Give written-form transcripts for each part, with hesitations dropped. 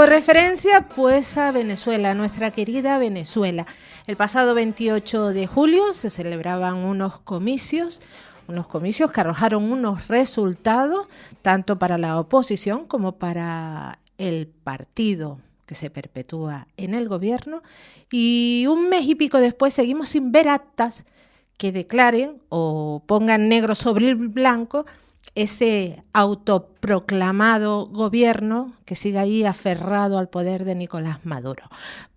hago referencia pues a Venezuela, nuestra querida Venezuela. El pasado 28 de julio se celebraban unos comicios que arrojaron unos resultados tanto para la oposición como para el partido que se perpetúa en el gobierno, y un mes y pico después seguimos sin ver actas que declaren o pongan negro sobre el blanco ese autoproclamado gobierno que sigue ahí aferrado al poder de Nicolás Maduro.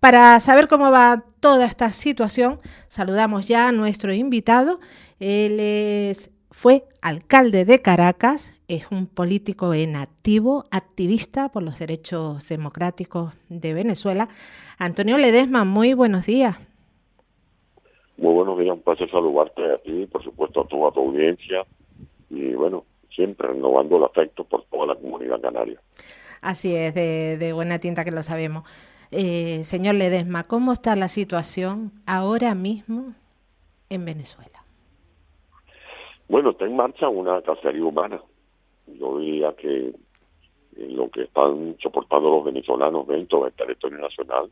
Para saber cómo va toda esta situación, saludamos ya a nuestro invitado. Fue alcalde de Caracas, es un político en activo, activista por los derechos democráticos de Venezuela. Antonio Ledesma, muy buenos días. Muy buenos días, un placer saludarte a ti, por supuesto a toda tu audiencia, y bueno, siempre renovando el afecto por toda la comunidad canaria. Así es, de buena tinta que lo sabemos. Señor Ledesma, ¿cómo está la situación ahora mismo en Venezuela? Bueno, está en marcha una cacería humana. Yo diría que lo que están soportando los venezolanos dentro del territorio nacional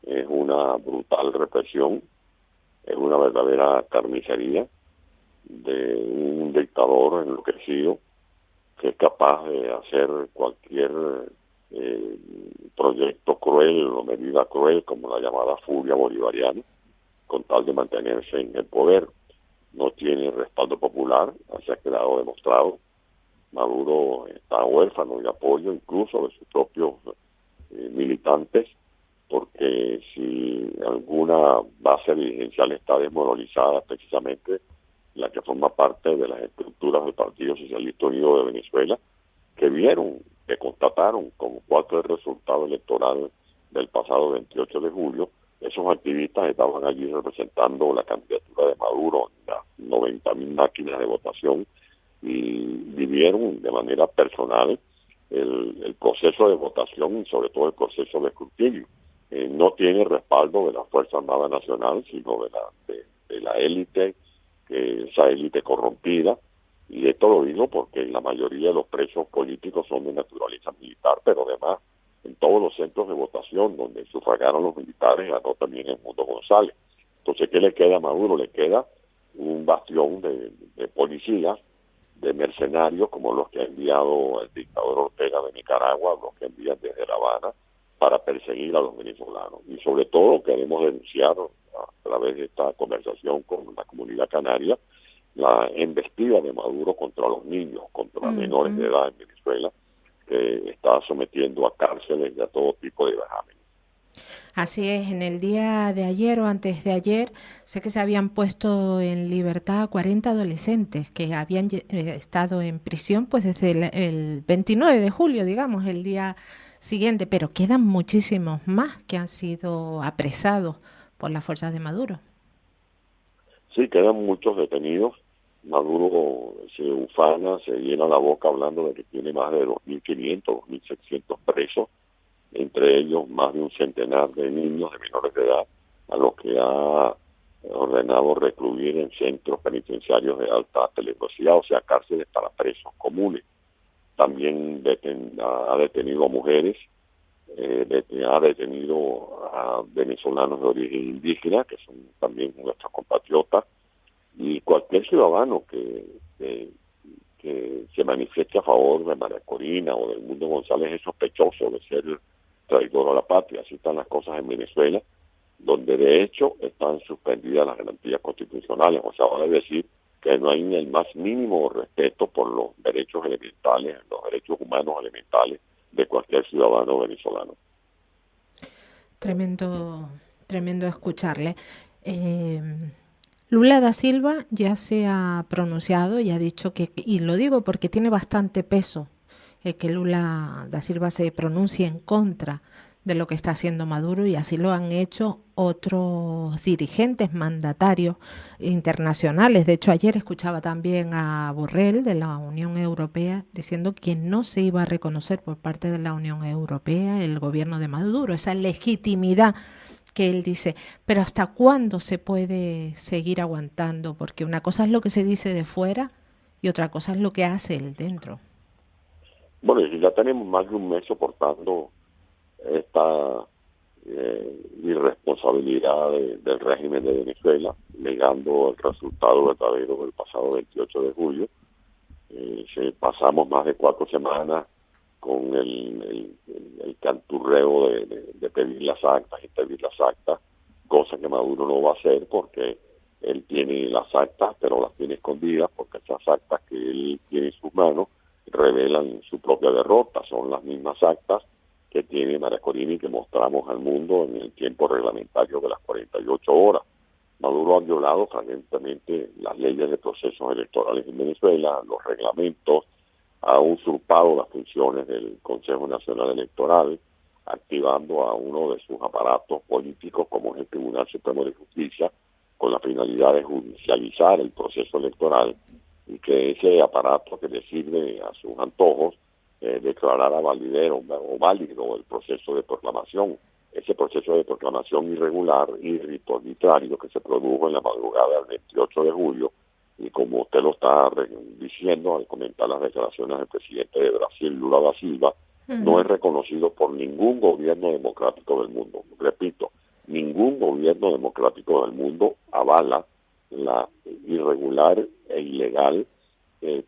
es una brutal represión, es una verdadera carnicería de un dictador enloquecido que es capaz de hacer cualquier proyecto cruel o medida cruel, como la llamada furia bolivariana, con tal de mantenerse en el poder. No tiene respaldo popular, así ha quedado demostrado. Maduro está huérfano de apoyo incluso de sus propios militantes, porque si alguna base dirigencial está desmoralizada, precisamente la que forma parte de las estructuras del Partido Socialista Unido de Venezuela, que constataron como parte del resultado electoral del pasado 28 de julio, esos activistas estaban allí representando la candidatura de Maduro en las 90.000 máquinas de votación y vivieron de manera personal el proceso de votación y sobre todo el proceso de escrutinio. No tiene respaldo de la Fuerza Armada Nacional, sino de la élite, esa élite corrompida, y esto lo digo porque la mayoría de los presos políticos son de naturaleza militar, pero además en todos los centros de votación donde sufragaron los militares ganó también Edmundo González. Entonces, ¿qué le queda a Maduro? Le queda un bastión de policías, de mercenarios como los que ha enviado el dictador Ortega de Nicaragua, los que envían desde La Habana para perseguir a los venezolanos. Y sobre todo queremos denunciar a través de esta conversación con la comunidad canaria la embestida de Maduro contra los niños, contra menores de edad en Venezuela, que está sometiendo a cárceles y a todo tipo de vejámenes. Así es, en el día de ayer o antes de ayer, sé que se habían puesto en libertad 40 adolescentes que habían estado en prisión pues desde el 29 de julio, digamos, el día siguiente, pero quedan muchísimos más que han sido apresados por las fuerzas de Maduro. Sí, quedan muchos detenidos. Maduro se ufana, se llena la boca hablando de que tiene más de 2.500, 2.600 presos, entre ellos más de un centenar de niños de menores de edad, a los que ha ordenado recluir en centros penitenciarios de alta peligrosidad, o sea, cárceles para presos comunes. También ha detenido a mujeres, ha detenido a venezolanos de origen indígena, que son también nuestros compatriotas, y cualquier ciudadano que se manifieste a favor de María Corina o del Edmundo González es sospechoso de ser traidor a la patria. Así están las cosas en Venezuela, donde de hecho están suspendidas las garantías constitucionales. O sea, vale decir que no hay ni el más mínimo respeto por los derechos elementales, los derechos humanos elementales de cualquier ciudadano venezolano. Tremendo escucharle. Lula da Silva ya se ha pronunciado y ha dicho que, y lo digo porque tiene bastante peso, que Lula da Silva se pronuncie en contra de lo que está haciendo Maduro, y así lo han hecho otros dirigentes mandatarios internacionales. De hecho, ayer escuchaba también a Borrell de la Unión Europea diciendo que no se iba a reconocer por parte de la Unión Europea el gobierno de Maduro, esa legitimidad que él dice. Pero ¿hasta cuándo se puede seguir aguantando? Porque una cosa es lo que se dice de fuera y otra cosa es lo que hace él dentro. Bueno, y ya tenemos más de un mes soportando esta irresponsabilidad del régimen de Venezuela, negando el resultado verdadero del pasado 28 de julio. Pasamos más de 4 semanas con el canturreo de pedir las actas y pedir las actas, cosa que Maduro no va a hacer porque él tiene las actas, pero las tiene escondidas, porque esas actas que él tiene en sus manos revelan su propia derrota. Son las mismas actas que tiene María Corina y que mostramos al mundo en el tiempo reglamentario de las 48 horas. Maduro ha violado fragmentemente las leyes de procesos electorales en Venezuela, los reglamentos, ha usurpado las funciones del Consejo Nacional Electoral, activando a uno de sus aparatos políticos como es el Tribunal Supremo de Justicia, con la finalidad de judicializar el proceso electoral y que ese aparato que le sirve a sus antojos declarara válido el proceso de proclamación. Ese proceso de proclamación irregular y arbitrario que se produjo en la madrugada del 28 de julio, y como usted lo está diciendo al comentar las declaraciones del presidente de Brasil, Lula da Silva, no es reconocido por ningún gobierno democrático del mundo. Repito, ningún gobierno democrático del mundo avala la irregular e ilegal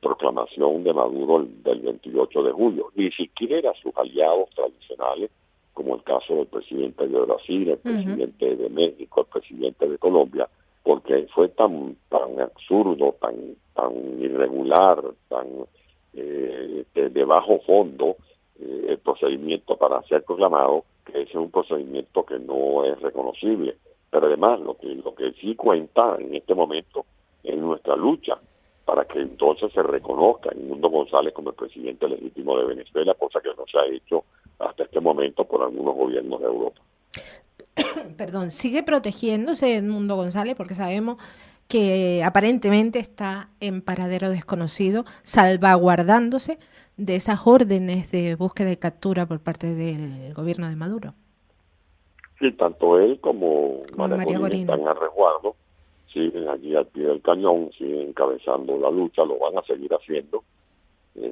proclamación de Maduro del 28 de julio. Ni siquiera sus aliados tradicionales, como el caso del presidente de Brasil, el presidente de México, el presidente de Colombia, porque fue tan absurdo, tan irregular, tan de bajo fondo el procedimiento para ser proclamado, que ese es un procedimiento que no es reconocible. Pero además lo que sí cuenta en este momento es nuestra lucha para que entonces se reconozca a Edmundo González como el presidente legítimo de Venezuela, cosa que no se ha hecho hasta este momento por algunos gobiernos de Europa. Perdón, ¿sigue protegiéndose Edmundo González? Porque sabemos que aparentemente está en paradero desconocido, salvaguardándose de esas órdenes de búsqueda y captura por parte del gobierno de Maduro. Sí, tanto él como María Corina están a resguardo, siguen allí al pie del cañón, siguen encabezando la lucha, lo van a seguir haciendo,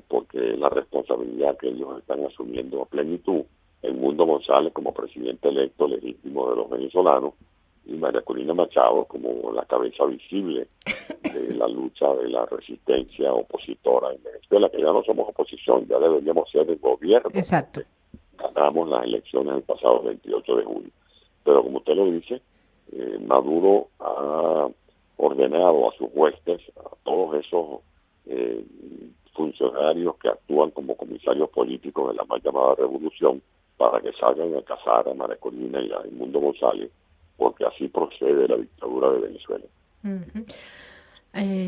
porque la responsabilidad que ellos están asumiendo a plenitud. Edmundo González como presidente electo legítimo de los venezolanos y María Corina Machado como la cabeza visible de la lucha de la resistencia opositora en Venezuela, que ya no somos oposición, ya deberíamos ser el gobierno. Exacto. Ganamos las elecciones el pasado 28 de julio. Pero como usted lo dice, Maduro ha ordenado a sus huestes, a todos esos funcionarios que actúan como comisarios políticos de la mal llamada revolución, para que salgan a cazar a María Corina y a Edmundo González, porque así procede la dictadura de Venezuela.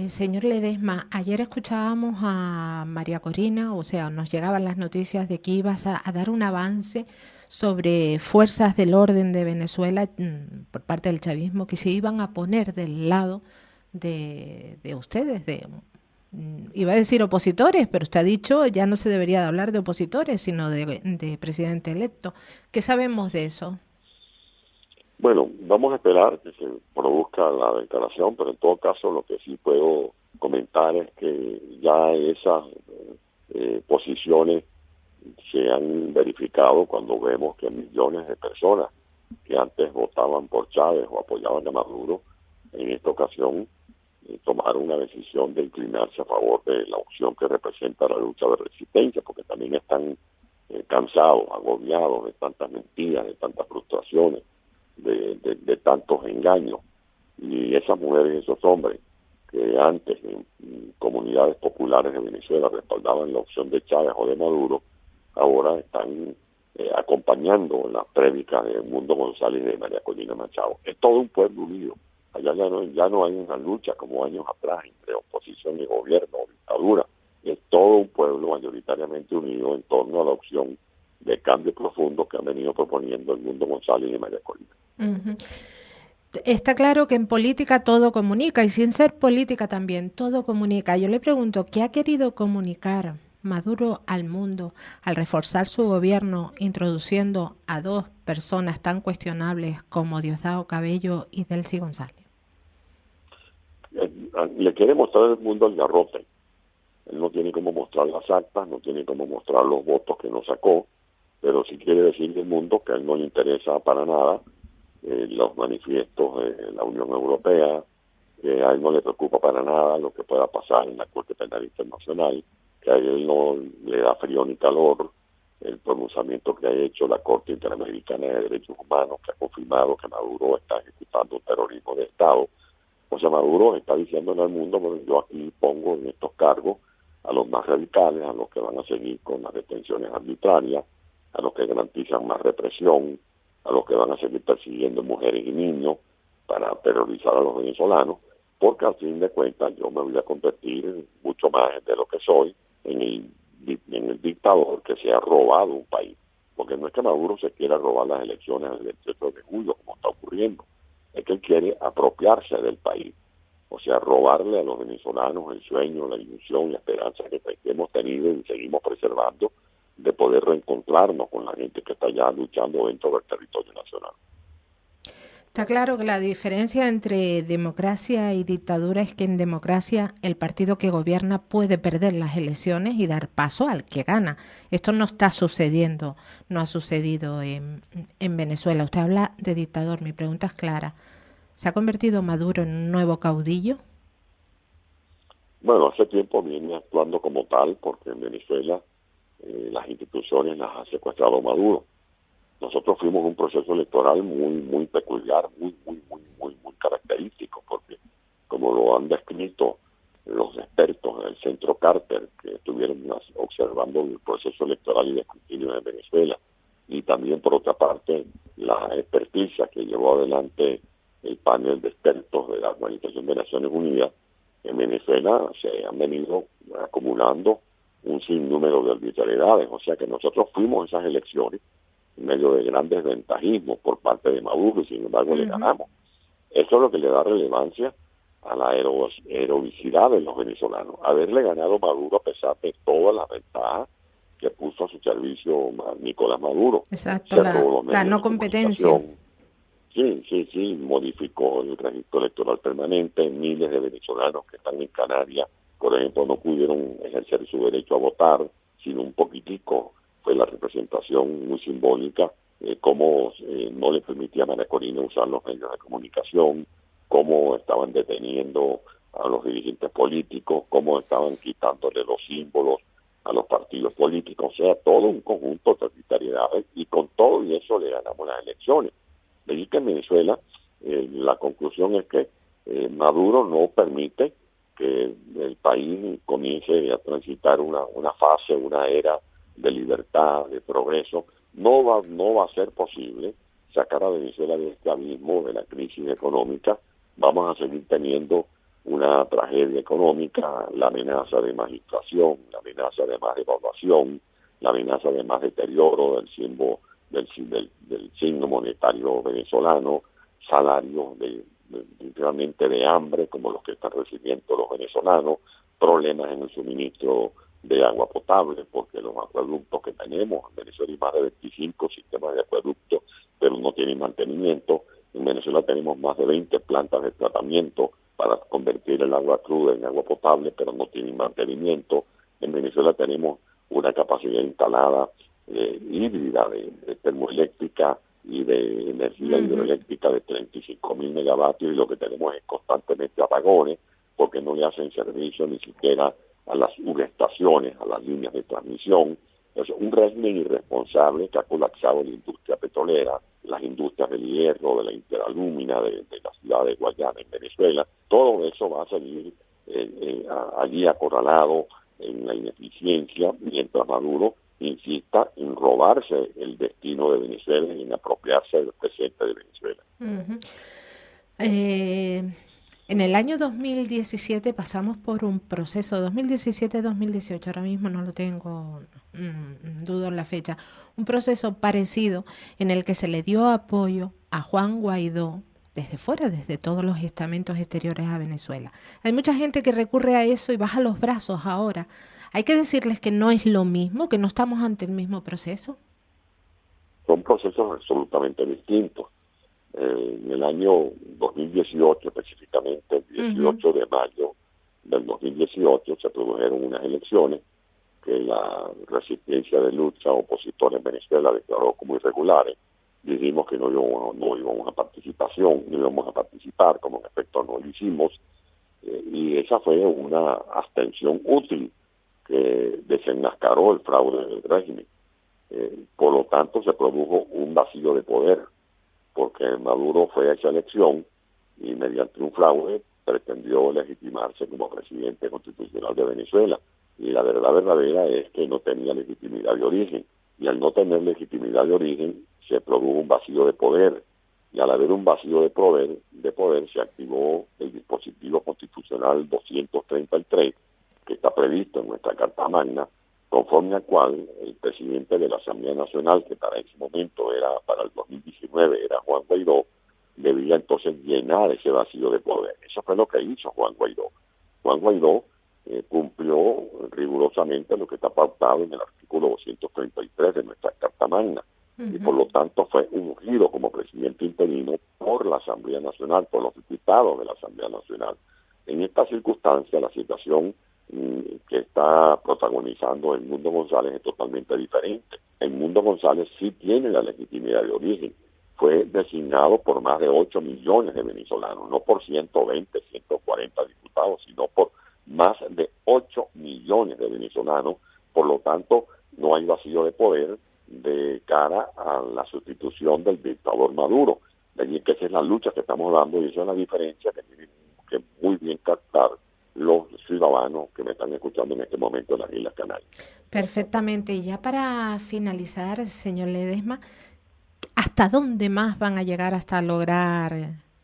Señor Ledesma, ayer escuchábamos a María Corina, o sea, nos llegaban las noticias de que ibas a dar un avance sobre fuerzas del orden de Venezuela por parte del chavismo que se iban a poner del lado de ustedes, iba a decir opositores, pero usted ha dicho ya no se debería de hablar de opositores, sino de presidente electo. ¿Qué sabemos de eso? Bueno, vamos a esperar que se produzca la declaración, pero en todo caso lo que sí puedo comentar es que ya esas posiciones se han verificado cuando vemos que millones de personas que antes votaban por Chávez o apoyaban a Maduro, en esta ocasión tomaron una decisión de inclinarse a favor de la opción que representa la lucha de resistencia, porque también están cansados, agobiados de tantas mentiras, de tantas frustraciones, de tantos engaños. Y esas mujeres y esos hombres que antes en comunidades populares de Venezuela respaldaban la opción de Chávez o de Maduro, ahora están acompañando las prédicas de Edmundo González y de María Corina Machado. Es todo un pueblo unido. Allá ya no hay una lucha como años atrás entre oposición y gobierno o dictadura. Es todo un pueblo mayoritariamente unido en torno a la opción de cambio profundo que han venido proponiendo Edmundo González y María Corina. Está claro que en política todo comunica y sin ser política también todo comunica. Yo le pregunto, ¿qué ha querido comunicar Maduro al mundo al reforzar su gobierno introduciendo a dos personas tan cuestionables como Diosdado Cabello y Delcy González? Le quiere mostrar al mundo el garrote. Él no tiene cómo mostrar las actas, no tiene cómo mostrar los votos que no sacó, pero sí quiere decirle al mundo que a él no le interesa para nada los manifiestos de la Unión Europea, que a él no le preocupa para nada lo que pueda pasar en la Corte Penal Internacional, que a él no le da frío ni calor el pronunciamiento que ha hecho la Corte Interamericana de Derechos Humanos, que ha confirmado que Maduro está ejecutando un terrorismo de Estado. O sea, Maduro está diciéndole al mundo, bueno, yo aquí pongo en estos cargos a los más radicales, a los que van a seguir con las detenciones arbitrarias, a los que garantizan más represión, a los que van a seguir persiguiendo mujeres y niños para terrorizar a los venezolanos, porque al fin de cuentas yo me voy a convertir mucho más de lo que soy en el dictador que se ha robado un país. Porque no es que Maduro se quiera robar las elecciones del 28 de julio, como está ocurriendo, es que él quiere apropiarse del país, o sea, robarle a los venezolanos el sueño, la ilusión, la esperanza que hemos tenido y seguimos preservando de poder reencontrarnos con la gente que está ya luchando dentro del territorio nacional. Está claro que la diferencia entre democracia y dictadura es que en democracia el partido que gobierna puede perder las elecciones y dar paso al que gana. Esto no está sucediendo, no ha sucedido en Venezuela. Usted habla de dictador, mi pregunta es clara. ¿Se ha convertido Maduro en un nuevo caudillo? Bueno, hace tiempo viene actuando como tal, porque en Venezuela las instituciones las ha secuestrado Maduro. Nosotros fuimos un proceso electoral muy peculiar, muy característico, porque como lo han descrito los expertos del Centro Carter, que estuvieron observando el proceso electoral y de escrutinio en Venezuela, y también por otra parte la experticia que llevó adelante el panel de expertos de la Organización de Naciones Unidas, en Venezuela se han venido acumulando un sinnúmero de arbitrariedades, o sea que nosotros fuimos a esas elecciones en medio de gran desventajismo por parte de Maduro y sin embargo le ganamos. Eso es lo que le da relevancia a la heroicidad de los venezolanos. Haberle ganado Maduro a pesar de todas las ventajas que puso a su servicio Nicolás Maduro. Exacto, la no competencia. Sí, modificó el registro electoral permanente. Miles de venezolanos que están en Canarias, por ejemplo, no pudieron ejercer su derecho a votar, sino un poquitico. Fue la representación muy simbólica, cómo no le permitía a María Corina usar los medios de comunicación, cómo estaban deteniendo a los dirigentes políticos, cómo estaban quitándole los símbolos a los partidos políticos, o sea, todo un conjunto de arbitrariedades, y con todo y eso le ganamos las elecciones. De ahí que en Venezuela la conclusión es que Maduro no permite que el país comience a transitar una fase, una era de libertad, de progreso. No va a ser posible sacar a Venezuela de este abismo, de la crisis económica. Vamos a seguir teniendo una tragedia económica, la amenaza de más inflación, la amenaza de más devaluación, la amenaza de más deterioro del signo monetario venezolano, salarios literalmente de hambre como los que están recibiendo los venezolanos, problemas en el suministro de agua potable, porque los acueductos que tenemos, en Venezuela hay más de 25 sistemas de acueductos, pero no tienen mantenimiento. En Venezuela tenemos más de 20 plantas de tratamiento para convertir el agua cruda en agua potable, pero no tienen mantenimiento. En Venezuela tenemos una capacidad instalada híbrida de termoeléctrica y de energía hidroeléctrica de 35.000 megavatios, y lo que tenemos es constantemente apagones, porque no le hacen servicio ni siquiera a las subestaciones, a las líneas de transmisión. Es un régimen irresponsable que ha colapsado la industria petrolera, las industrias del hierro, de la interalúmina, de la ciudad de Guayana en Venezuela. Todo eso va a seguir allí acorralado en la ineficiencia, mientras Maduro insista en robarse el destino de Venezuela y en apropiarse del presente de Venezuela. En el año 2017 pasamos por un proceso, 2017-2018, ahora mismo no lo tengo, dudo en la fecha, un proceso parecido en el que se le dio apoyo a Juan Guaidó desde fuera, desde todos los estamentos exteriores a Venezuela. Hay mucha gente que recurre a eso y baja los brazos ahora. Hay que decirles que no es lo mismo, que no estamos ante el mismo proceso. Son procesos absolutamente distintos. En el año 2018, específicamente el 18 de mayo del 2018, se produjeron unas elecciones que la resistencia de lucha opositora en Venezuela declaró como irregulares, dijimos que no íbamos a participar, como en efecto no lo hicimos, y esa fue una abstención útil que desenmascaró el fraude del régimen. Por lo tanto, se produjo un vacío de poder, porque Maduro fue a esa elección y mediante un fraude pretendió legitimarse como presidente constitucional de Venezuela. Y la verdad verdadera es que no tenía legitimidad de origen. Y al no tener legitimidad de origen, se produjo un vacío de poder. Y al haber un vacío de poder se activó el dispositivo constitucional 233, que está previsto en nuestra Carta Magna, conforme al cual el presidente de la Asamblea Nacional, que para ese momento para el 2019 era Juan Guaidó, debía entonces llenar ese vacío de poder. Eso fue lo que hizo Juan Guaidó. Juan Guaidó cumplió rigurosamente lo que está pautado en el artículo 233 de nuestra Carta Magna, y por lo tanto fue ungido como presidente interino por la Asamblea Nacional, por los diputados de la Asamblea Nacional. En esta circunstancia, la situación que está protagonizando el Mundo González es totalmente diferente. El Mundo González sí tiene la legitimidad de origen. Fue designado por más de 8 millones de venezolanos, no por 120, 140 diputados, sino por más de 8 millones de venezolanos. Por lo tanto, no hay vacío de poder de cara a la sustitución del dictador Maduro. De allí que esa es la lucha que estamos dando, y esa es la diferencia que tienen que muy bien captar los ciudadanos que me están escuchando en este momento en las Islas Canarias. Perfectamente. Y ya para finalizar, señor Ledesma, ¿hasta dónde más van a llegar hasta lograr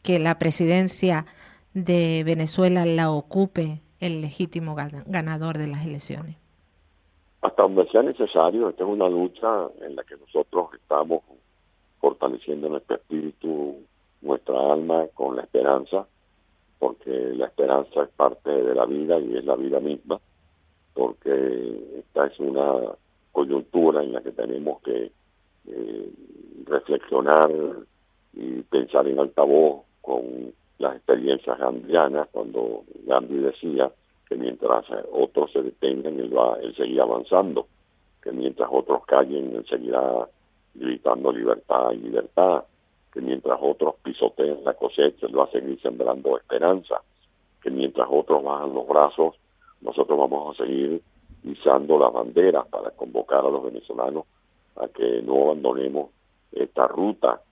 que la presidencia de Venezuela la ocupe el legítimo ganador de las elecciones? Hasta donde sea necesario. Esta es una lucha en la que nosotros estamos fortaleciendo nuestro espíritu, nuestra alma, con la esperanza, porque la esperanza es parte de la vida y es la vida misma, porque esta es una coyuntura en la que tenemos que reflexionar y pensar en altavoz con las experiencias gandhianas, cuando Gandhi decía que mientras otros se detengan, él seguirá avanzando, que mientras otros callen, él seguirá gritando libertad y libertad, que mientras otros pisoteen la cosecha, él va a seguir sembrando esperanza, que mientras otros bajan los brazos, nosotros vamos a seguir izando las banderas para convocar a los venezolanos a que no abandonemos esta ruta,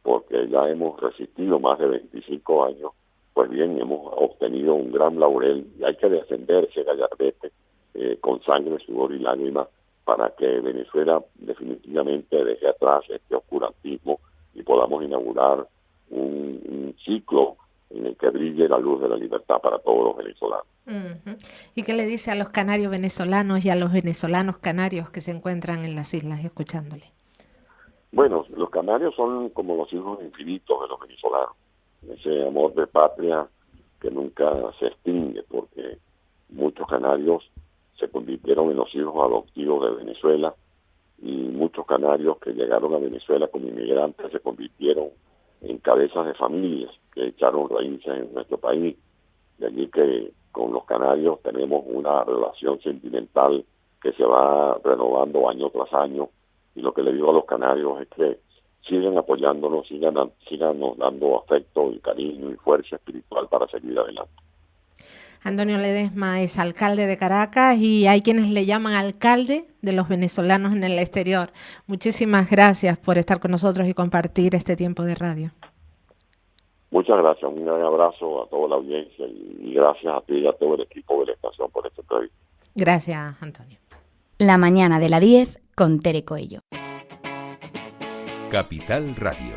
porque ya hemos resistido más de 25 años. Pues bien, hemos obtenido un gran laurel y hay que defender ese gallardete con sangre, sudor y lágrimas para que Venezuela definitivamente deje atrás este oscurantismo y podamos inaugurar un ciclo en el que brille la luz de la libertad para todos los venezolanos. Uh-huh. ¿Y qué le dice a los canarios venezolanos y a los venezolanos canarios que se encuentran en las islas escuchándole? Bueno, los canarios son como los hijos infinitos de los venezolanos. Ese amor de patria que nunca se extingue, porque muchos canarios se convirtieron en los hijos adoptivos de Venezuela, y muchos canarios que llegaron a Venezuela como inmigrantes se convirtieron en cabezas de familias que echaron raíces en nuestro país. De allí que con los canarios tenemos una relación sentimental que se va renovando año tras año, y lo que le digo a los canarios es que sigan apoyándonos, síganos dando afecto y cariño y fuerza espiritual para seguir adelante. Antonio Ledesma es alcalde de Caracas y hay quienes le llaman alcalde de los venezolanos en el exterior. Muchísimas gracias por estar con nosotros y compartir este tiempo de radio. Muchas gracias, un gran abrazo a toda la audiencia y gracias a ti y a todo el equipo de la estación por esta entrevista. Gracias, Antonio. La mañana de la 10 con Tere Coello. Capital Radio.